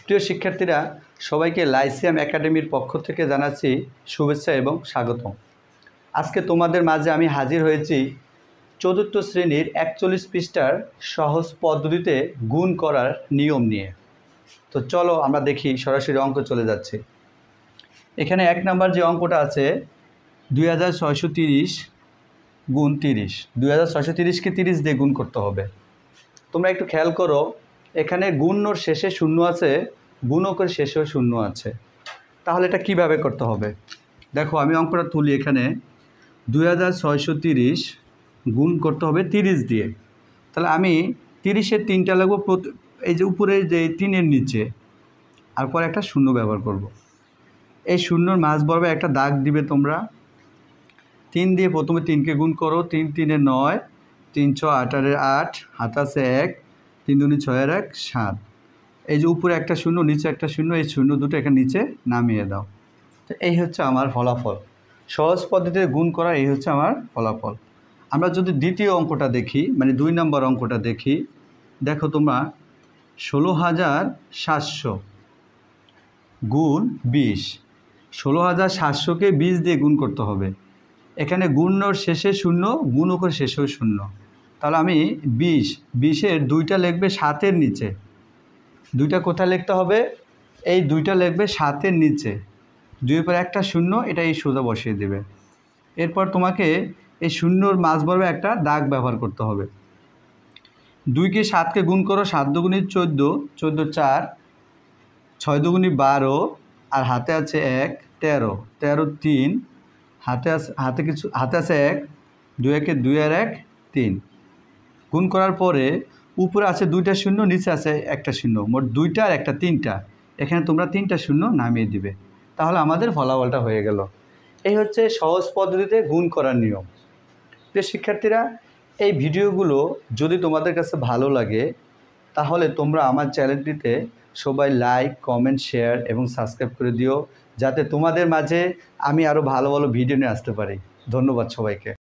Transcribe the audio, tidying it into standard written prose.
প্রিয় শিক্ষার্থীরা, সবাইকে লাইসিয়াম একাডেমির পক্ষ থেকে জানাচ্ছি শুভেচ্ছা এবং স্বাগতম। আজকে তোমাদের মাঝে আমি হাজির হয়েছি চতুর্থ শ্রেণীর 41 পৃষ্ঠার সহজ পদ্ধতিতে গুণ করার নিয়ম নিয়ে। তো চলো আমরা দেখি, সরাসরি অঙ্ক চলে যাচ্ছে। এখানে 1 নাম্বার যে অঙ্কটা আছে 2630 গুণ 30, 2630কে 30 দিয়ে গুণ করতে হবে। তোমরা একটু খেয়াল করো, এখানে গুণর শেষে শূন্য আছে, গুণকের শেষেও শূন্য আছে। তাহলে এটা কিভাবে করতে হবে? দেখো, আমি অঙ্কটা তুলি। এখানে 2630 গুণ করতে হবে 30 দিয়ে। তাহলে আমি 30-এর 3টা লাগবো, এই যে উপরে যে 3-এর নিচে, আর পরে একটা শূন্য ব্যবহার করব। এই শূন্যর মাঝ বরাবর একটা দাগ দিবে তোমরা। 3 দিয়ে প্রথমে 3কে গুণ করো, 3 3-এ 9, 3 6 8-এর 8, হাত আছে 1, 3 2 6-এর 1 7। এই যে উপরে একটা শূন্য, নিচে একটা শূন্য, এই শূন্য দুটো এখানে নিচে নামিয়ে দাও। তো এই হচ্ছে আমার ফলাফল। সহজ পদ্ধতিতে গুণ করা এই হচ্ছে আমার ফলাফল। আমরা যদি দ্বিতীয় অঙ্কটা দেখি, মানে 2 নম্বর অঙ্কটা দেখি, দেখো তোমরা 16700 গুণ 20। 16700কে 20 দিয়ে গুণ করতে হবে। এখানে গুণর শেষে শূন্য, গুণকের শেষেও শূন্য। তাহলে আমি 20-এর 2টা লিখবে 7-এর নিচে। 2টা কোথায় লিখতে হবে? এই 2টা লিখবে 7-এর নিচে। 2-এর পর একটা শূন্য, এটা এই সোজা বসিয়ে দেবে। এরপর তোমাকে এই শূন্যর মাঝ বরাবর একটা দাগ ব্যবহার করতে হবে। 2কে 7কে গুণ করো, 7 দুগুণে 14, 14 4, 6 দুগুণে 12, আর হাতে আছে 1, 13, 13 3, হাতে আছে 1, 2 1 2 আর 1 3। গুণ করার পরে উপরে আছে 2টা শূন্য, নিচে আছে একটা শূন্য, মোট 2টা আর একটা 3টা। এখানে তোমরা 3টা শূন্য নামিয়ে দিবে। তাহলে আমাদের ফলাফলটা হয়ে গেল। এই হচ্ছে সহজ পদ্ধতিতে গুণ করার নিয়ম। যে শিক্ষার্থীরা, এই ভিডিওগুলো যদি তোমাদের কাছে ভালো লাগে, তাহলে তোমরা আমার চ্যানেলটিতে সবাই লাইক, কমেন্ট, শেয়ার এবং সাবস্ক্রাইব করে দিও, যাতে তোমাদের মাঝে আমি আরও ভালো ভালো ভিডিও নিয়ে আসতে পারি। ধন্যবাদ সবাইকে।